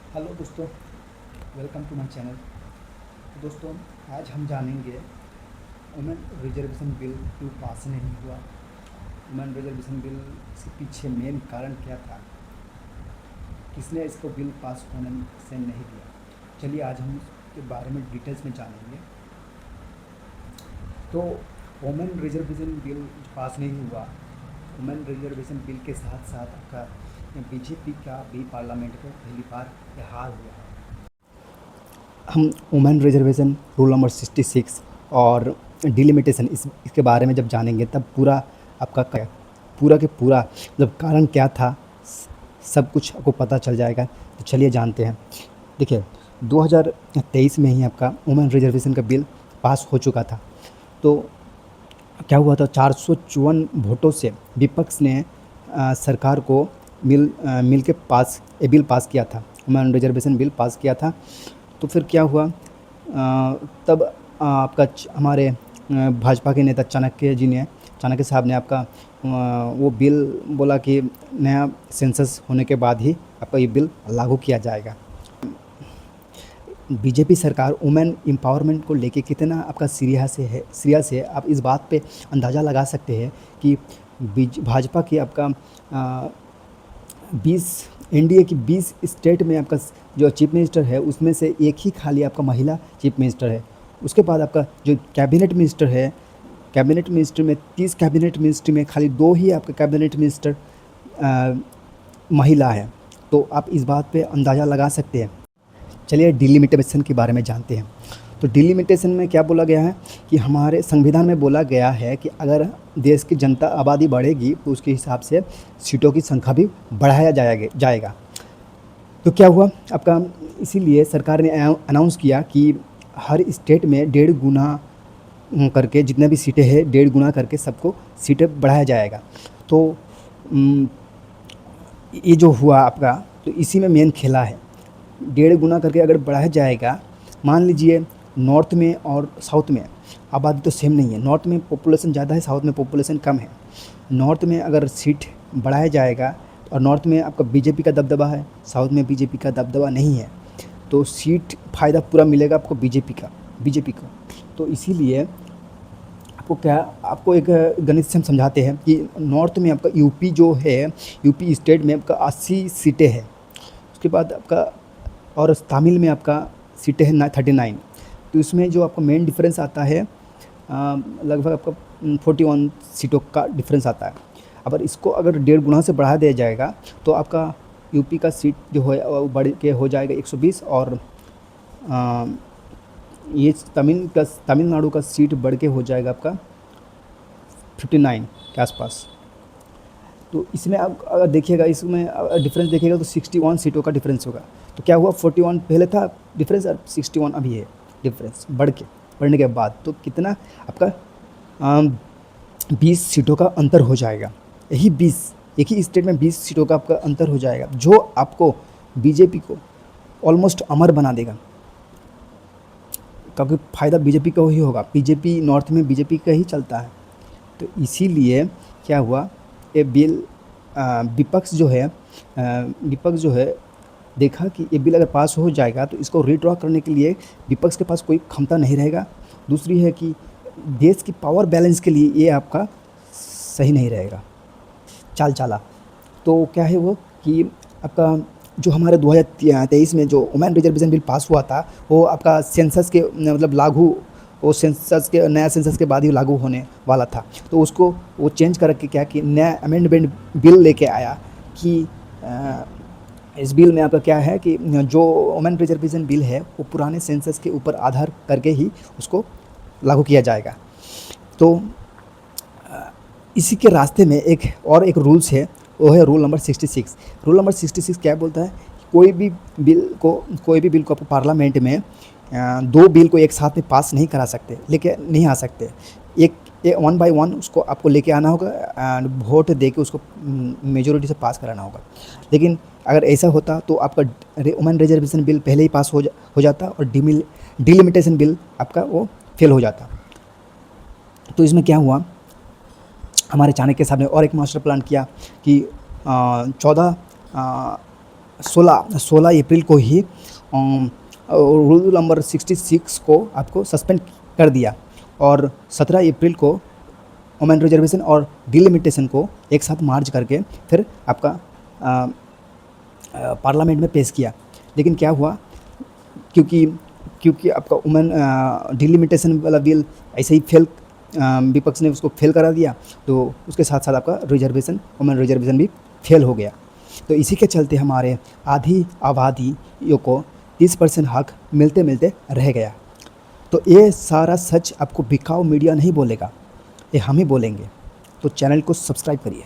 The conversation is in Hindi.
हेलो दोस्तों, वेलकम टू माय चैनल। तो दोस्तों, आज हम जानेंगे वुमेन रिजर्वेशन बिल क्यों पास नहीं हुआ। वुमेन रिजर्वेशन बिल के पीछे मेन कारण क्या था, किसने इसको बिल पास होने से नहीं दिया। चलिए आज हम इसके बारे में डिटेल्स में जानेंगे। तो वुमेन रिजर्वेशन बिल पास नहीं हुआ। वुमेन रिजर्वेशन बिल के साथ साथ आपका बीजेपी का भी पार्लियामेंट में पहली बार हार हुआ है। हम वुमेन रिजर्वेशन रूल नंबर 66 और डिलिमिटेशन इसके बारे में जब जानेंगे तब पूरा आपका पूरा के पूरा मतलब कारण क्या था, सब कुछ आपको पता चल जाएगा। तो चलिए जानते हैं। देखिए, 2023 में ही आपका वुमेन रिजर्वेशन का बिल पास हो चुका था। तो क्या हुआ था, 454 वोटों से विपक्ष ने सरकार को मिल के पास ये बिल पास किया था, वुमेन रिजर्वेशन बिल पास किया था। तो फिर क्या हुआ, तब आपका हमारे भाजपा के नेता चाणक्य साहब ने आपका वो बिल बोला कि नया सेंसस होने के बाद ही आपका ये बिल लागू किया जाएगा। बीजेपी सरकार वुमेन एम्पावरमेंट को लेके कितना आपका सीरियस है, आप इस बात पे अंदाज़ा लगा सकते हैं कि भाजपा की आपका 20 एनडीए की 20 स्टेट में आपका जो चीफ मिनिस्टर है उसमें से एक ही खाली आपका महिला चीफ मिनिस्टर है। उसके बाद आपका जो कैबिनेट मिनिस्टर है, कैबिनेट मिनिस्टर में 30 कैबिनेट मिनिस्टर में खाली 2 ही आपके कैबिनेट मिनिस्टर महिला है। तो आप इस बात पे अंदाज़ा लगा सकते हैं। चलिए डिलिमिटेशन के बारे में जानते हैं। तो डिलिमिटेशन में क्या बोला गया है कि हमारे संविधान में बोला गया है कि अगर देश की जनता आबादी बढ़ेगी तो उसके हिसाब से सीटों की संख्या भी बढ़ाया जाएगा। तो क्या हुआ आपका, इसीलिए सरकार ने अनाउंस किया कि हर स्टेट में 1.5 गुना करके जितने भी सीटें हैं 1.5 गुना करके सबको सीटें बढ़ाया जाएगा। तो ये जो हुआ आपका, तो इसी में मेन खेला है। 1.5 गुना करके अगर बढ़ाया जाएगा, मान लीजिए नॉर्थ में और साउथ में आबादी तो सेम नहीं है। नॉर्थ में पॉपुलेशन ज़्यादा है, साउथ में पॉपुलेशन कम है। नॉर्थ में अगर सीट बढ़ाया जाएगा और नॉर्थ में आपका बीजेपी का दबदबा है, साउथ में बीजेपी का दबदबा नहीं है, तो सीट फ़ायदा पूरा मिलेगा आपको बीजेपी का। तो इसीलिए आपको एक गणित से हम समझाते हैं कि नॉर्थ में आपका यूपी जो है, यूपी स्टेट में आपका 80 सीटें हैं। उसके बाद आपका और तमिल में आपका सीटें हैं 39। तो इसमें जो आपका मेन डिफरेंस आता है लगभग आपका 41 सीटों का डिफरेंस आता है। अगर इसको अगर 1.5 गुना से बढ़ा दिया जाएगा तो आपका यूपी का सीट जो है वो बढ़ के हो जाएगा 120 और ये तमिलनाडु का सीट बढ़ के हो जाएगा आपका 59 के आसपास। तो इसमें आप अगर देखिएगा, इसमें डिफरेंस देखिएगा तो 61 सीटों का डिफरेंस होगा। तो क्या हुआ, 41 पहले था डिफरेंस और 61 अभी है डिफरेंस बढ़ने के बाद। तो कितना आपका 20 सीटों का अंतर हो जाएगा। यही 20 एक ही स्टेट में 20 सीटों का आपका अंतर हो जाएगा, जो आपको बीजेपी को ऑलमोस्ट अमर बना देगा, क्योंकि फ़ायदा बीजेपी का ही होगा। बीजेपी नॉर्थ में बीजेपी का ही चलता है। तो इसीलिए क्या हुआ, ये बिल विपक्ष जो है देखा कि ये बिल अगर पास हो जाएगा तो इसको रिड्रॉ करने के लिए विपक्ष के पास कोई क्षमता नहीं रहेगा। दूसरी है कि देश की पावर बैलेंस के लिए ये आपका सही नहीं रहेगा चाल। तो क्या है वो कि आपका जो हमारे 2023 में जो वुमेन रिजर्वेशन बिल पास हुआ था वो आपका सेंसस के मतलब नया सेंसस के बाद ही लागू होने वाला था। तो उसको वो चेंज करके क्या कि नया अमेंडमेंट बिल लेके आया कि इस बिल में आपका क्या है कि जो वुमेन रिजर्वेशन बिल है वो पुराने सेंसस के ऊपर आधार करके ही उसको लागू किया जाएगा। तो इसी के रास्ते में एक रूल्स है, वो है रूल नंबर 66। रूल नंबर 66 क्या बोलता है, कोई भी बिल को आपको पार्लियामेंट में 2 बिल को एक साथ में पास नहीं करा सकते, लेके नहीं आ सकते। एक 1 बाय 1 उसको आपको लेके आना होगा एंड वोट दे के उसको मेजोरिटी से पास कराना होगा। लेकिन अगर ऐसा होता तो आपका वुमेन रिजर्वेशन बिल पहले ही पास हो जाता और डिलिमिटेशन बिल आपका वो फेल हो जाता। तो इसमें क्या हुआ, हमारे चाणक्य साहब ने और एक मास्टर प्लान किया कि 14 16 अप्रैल को ही रूल नंबर 66 को आपको सस्पेंड कर दिया और 17 अप्रैल को वुमेन रिजर्वेशन और डिलिमिटेशन को एक साथ मार्च करके फिर आपका पार्लियामेंट में पेश किया। लेकिन क्या हुआ, क्योंकि आपका वुमेन डिलिमिटेशन वाला बिल ऐसे ही फेल, विपक्ष ने उसको फेल करा दिया, तो उसके साथ साथ आपका वुमेन रिजर्वेशन भी फेल हो गया। तो इसी के चलते हमारे आधी आबादियों को 30% हक मिलते मिलते रह गया। तो ये सारा सच आपको बिकाऊ मीडिया नहीं बोलेगा, ये हम ही बोलेंगे। तो चैनल को सब्सक्राइब करिए।